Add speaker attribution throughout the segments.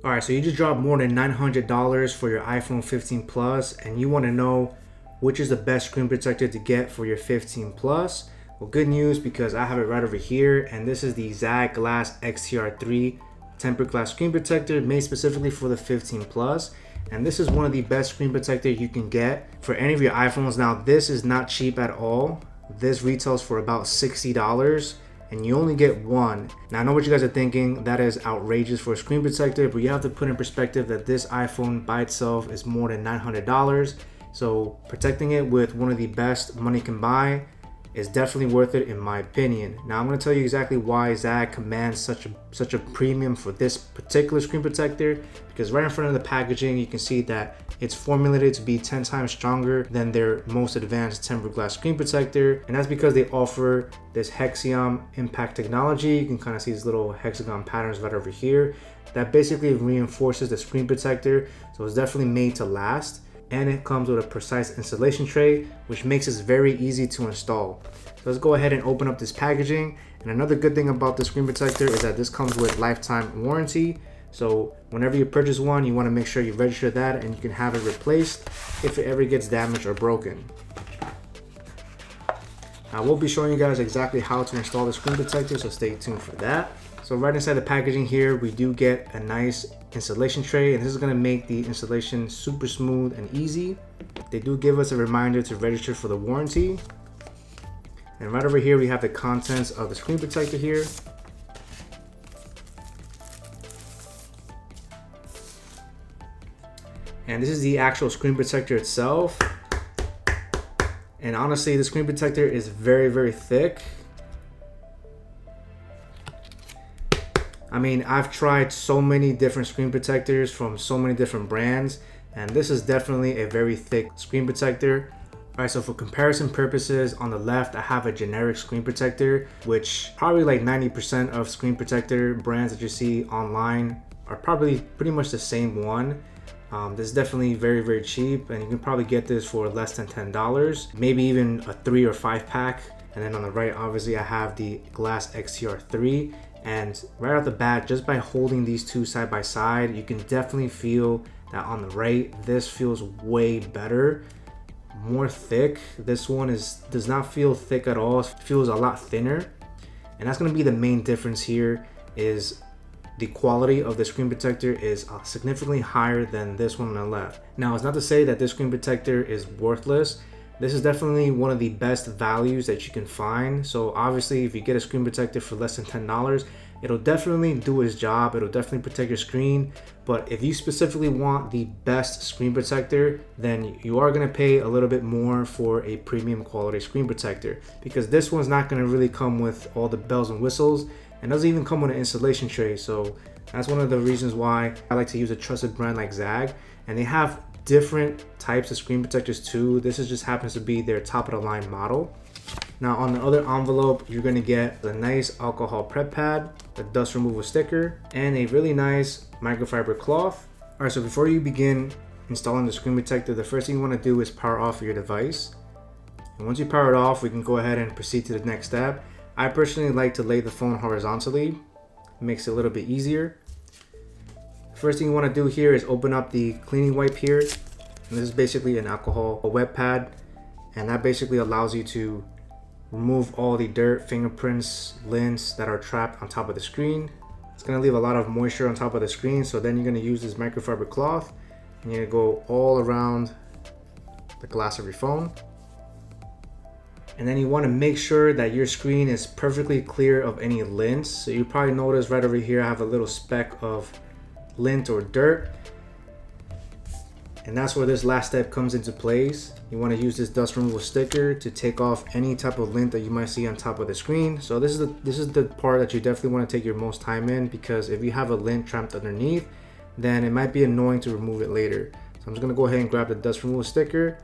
Speaker 1: All right, so you just dropped more than $900 for your iPhone 15 Plus, and you want to know which is the best screen protector to get for your 15 Plus. Well, good news, because I have it right over here, and this is the ZAGG Glass XTR3 tempered glass screen protector made specifically for the 15 Plus. And this is one of the best screen protector you can get for any of your iPhones. Now, this is not cheap at all. This retails for about $60. And you only get one. Now, I know what you guys are thinking, that is outrageous for a screen protector, but you have to put in perspective that this iPhone by itself is more than $900. So protecting it with one of the best money can buy is definitely worth it in my opinion. Now, I'm going to tell you exactly why ZAGG commands such a premium for this particular screen protector, because right in front of the packaging you can see that it's formulated to be 10 times stronger than their most advanced tempered glass screen protector, and that's because they offer this Hexagon impact technology. You can kind of see these little hexagon patterns right over here that basically reinforces the screen protector, so it's definitely made to last. And it comes with a precise installation tray, which makes it very easy to install. So let's go ahead and open up this packaging. And another good thing about the screen protector is that this comes with lifetime warranty. So whenever you purchase one, you want to make sure you register that, and you can have it replaced if it ever gets damaged or broken. I will be showing you guys exactly how to install the screen protector, so stay tuned for that. So right inside the packaging here, we do get a nice installation tray, and this is going to make the installation super smooth and easy. They do give us a reminder to register for the warranty. And right over here we have the contents of the screen protector here. And this is the actual screen protector itself. And honestly, the screen protector is very thick. I mean, I've tried so many different screen protectors from so many different brands, and this is definitely a very thick screen protector. All right, so for comparison purposes, on the left, I have a generic screen protector, which probably like 90% of screen protector brands that you see online are probably pretty much the same one. This is definitely very cheap, and you can probably get this for less than $10, maybe even a 3 or 5 pack. And then on the right, obviously, I have the Glass XTR3. And right off the bat, just by holding these two side by side, you can definitely feel that on the right, this feels way better, more thick. This one does not feel thick at all. It feels a lot thinner. And that's gonna be the main difference here, is the quality of the screen protector is significantly higher than this one on the left. Now, it's not to say that this screen protector is worthless. This is definitely one of the best values that you can find. So obviously, if you get a screen protector for less than $10, it'll definitely do its job. It'll definitely protect your screen. But if you specifically want the best screen protector, then you are gonna pay a little bit more for a premium quality screen protector, because this one's not gonna really come with all the bells and whistles, and doesn't even come with an installation tray. So that's one of the reasons why I like to use a trusted brand like ZAGG. And they have different types of screen protectors too. This just happens to be their top of the line model. Now, on the other envelope, you're going to get a nice alcohol prep pad, a dust removal sticker, and a really nice microfiber cloth. All right, so before you begin installing the screen protector, the first thing you want to do is power off your device. And once you power it off, we can go ahead and proceed to the next step. I personally like to lay the phone horizontally. It makes it a little bit easier. First thing you want to do here is open up the cleaning wipe here. And this is basically an alcohol wet pad, and that basically allows you to remove all the dirt, fingerprints, lints that are trapped on top of the screen. It's going to leave a lot of moisture on top of the screen, so then you're going to use this microfiber cloth and you're going to go all around the glass of your phone. And then you want to make sure that your screen is perfectly clear of any lints. So you probably notice right over here I have a little speck of lint or dirt, and that's where this last step comes into place. You want to use this dust removal sticker to take off any type of lint that you might see on top of the screen. So this is the part that you definitely want to take your most time in, because if you have a lint trapped underneath, then it might be annoying to remove it later. So I'm just going to go ahead and grab the dust removal sticker,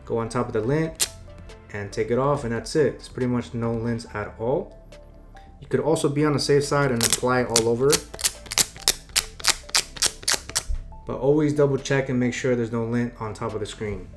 Speaker 1: go on top of the lint and take it off, and that's it. It's pretty much no lints at all. You could also be on the safe side and apply it all over, but always double check and make sure there's no lint on top of the screen.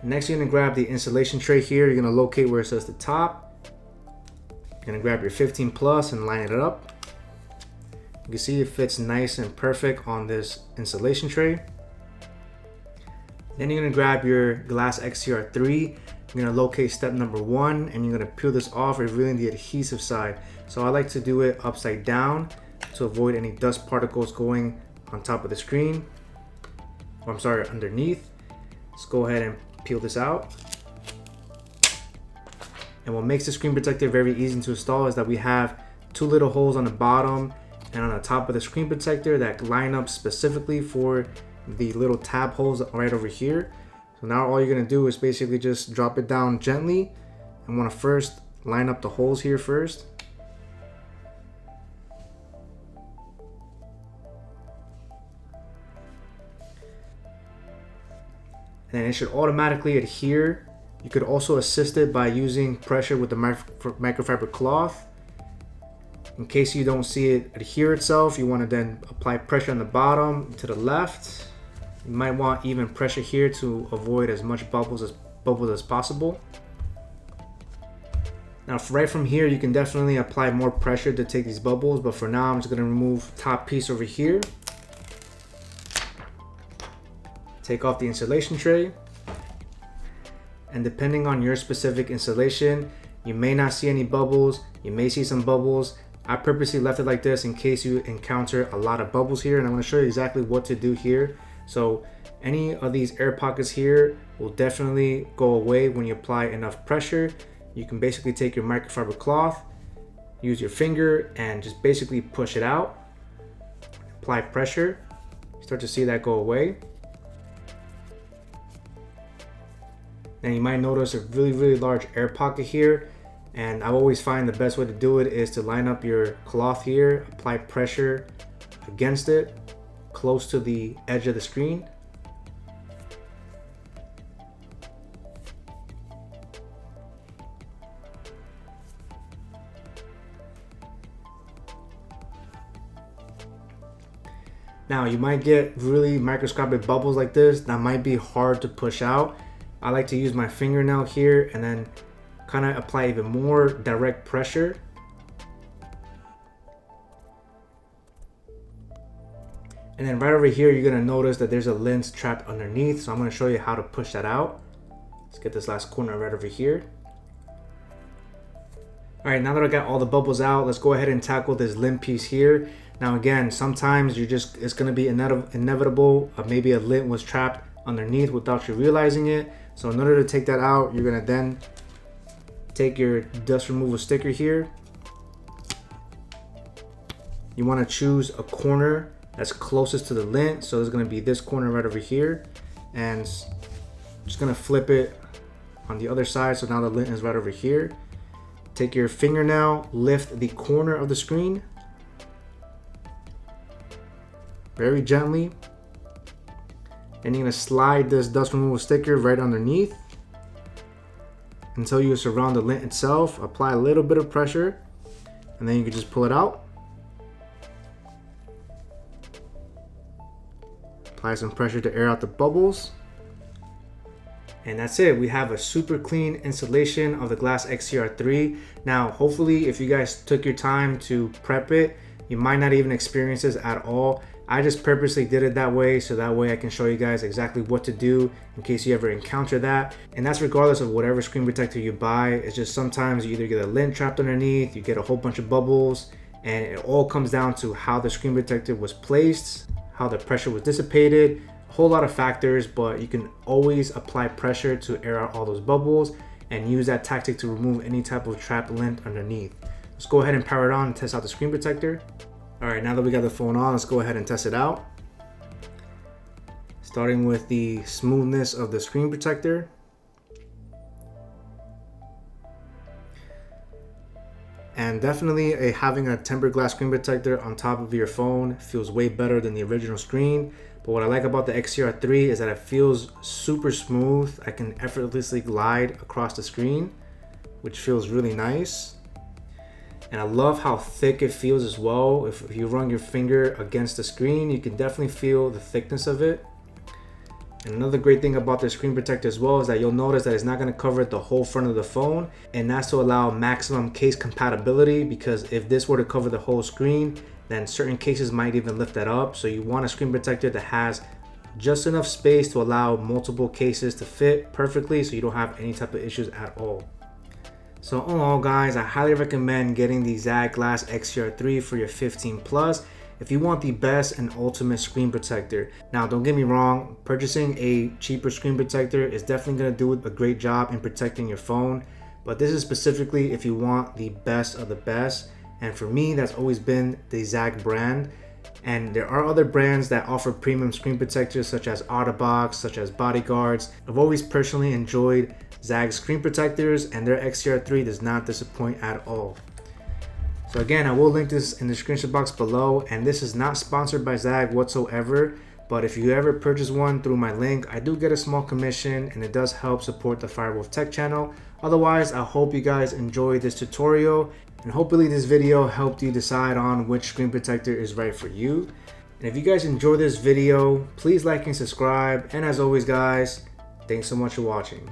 Speaker 1: Next, you're gonna grab the installation tray here. You're gonna locate where it says the top. You're gonna grab your 15 Plus and line it up. You can see it fits nice and perfect on this installation tray. Then you're gonna grab your Glass XTR3. You're gonna locate step number 1 and you're gonna peel this off, revealing the adhesive side. So I like to do it upside down to avoid any dust particles going on top of the screen. Or I'm sorry, underneath. Let's go ahead and peel this out. And what makes the screen protector very easy to install is that we have 2 little holes on the bottom and on the top of the screen protector that line up specifically for the little tab holes right over here. So now all you're gonna do is basically just drop it down gently, and wanna first line up the holes here first. And then it should automatically adhere. You could also assist it by using pressure with the microfiber cloth. In case you don't see it adhere itself, you want to then apply pressure on the bottom to the left. You might want even pressure here to avoid as much bubbles as possible. Now right from here, you can definitely apply more pressure to take these bubbles, but for now I'm just going to remove the top piece over here. Take off the installation tray. And depending on your specific installation, you may not see any bubbles, you may see some bubbles. I purposely left it like this in case you encounter a lot of bubbles here, and I'm going to show you exactly what to do here. So any of these air pockets here will definitely go away when you apply enough pressure. You can basically take your microfiber cloth, use your finger, and just basically push it out. Apply pressure. Start to see that go away. Then you might notice a really large air pocket here, and I always find the best way to do it is to line up your cloth here, apply pressure against it close to the edge of the screen. Now you might get really microscopic bubbles like this that might be hard to push out. I like to use my fingernail here and then kind of apply even more direct pressure. And then right over here, you're gonna notice that there's a lint trapped underneath. So I'm gonna show you how to push that out. Let's get this last corner right over here. All right, now that I got all the bubbles out, let's go ahead and tackle this lint piece here. Now again, sometimes it's gonna be inevitable. Maybe a lint was trapped underneath without you realizing it. So in order to take that out, you're gonna then take your dust removal sticker here. You wanna choose a corner that's closest to the lint. So it's gonna be this corner right over here. And just gonna flip it on the other side. So now the lint is right over here. Take your fingernail, lift the corner of the screen very gently. And you're gonna slide this dust removal sticker right underneath until you surround the lint itself. Apply a little bit of pressure and then you can just pull it out. Apply some pressure to air out the bubbles. And that's it. We have a super clean installation of the Glass XTR3. Now, hopefully if you guys took your time to prep it, you might not even experience this at all. I just purposely did it that way so that way I can show you guys exactly what to do in case you ever encounter that. And that's regardless of whatever screen protector you buy. It's just sometimes you either get a lint trapped underneath, you get a whole bunch of bubbles, and it all comes down to how the screen protector was placed, how the pressure was dissipated, a whole lot of factors, but you can always apply pressure to air out all those bubbles and use that tactic to remove any type of trapped lint underneath. Let's go ahead and power it on and test out the screen protector. All right, now that we got the phone on, let's go ahead and test it out. Starting with the smoothness of the screen protector. And definitely having a tempered glass screen protector on top of your phone feels way better than the original screen. But what I like about the XTR3 is that it feels super smooth. I can effortlessly glide across the screen, which feels really nice. And I love how thick it feels as well. If you run your finger against the screen, you can definitely feel the thickness of it. And another great thing about the screen protector as well is that you'll notice that it's not gonna cover the whole front of the phone. And that's to allow maximum case compatibility, because if this were to cover the whole screen, then certain cases might even lift that up. So you want a screen protector that has just enough space to allow multiple cases to fit perfectly so you don't have any type of issues at all. So all in all guys, I highly recommend getting the ZAGG Glass XTR3 for your 15 plus if you want the best and ultimate screen protector. Now don't get me wrong, purchasing a cheaper screen protector is definitely going to do a great job in protecting your phone, but this is specifically if you want the best of the best, and for me that's always been the ZAGG brand. And there are other brands that offer premium screen protectors such as Otterbox, such as Bodyguards. I've always personally enjoyed ZAGG screen protectors, and their XTR3 does not disappoint at all. So again, I will link this in the description box below, and this is not sponsored by ZAGG whatsoever, but if you ever purchase one through my link, I do get a small commission and it does help support the Firewolf Tech channel. Otherwise, I hope you guys enjoyed this tutorial, and hopefully this video helped you decide on which screen protector is right for you. And if you guys enjoyed this video, please like and subscribe. And as always guys, thanks so much for watching.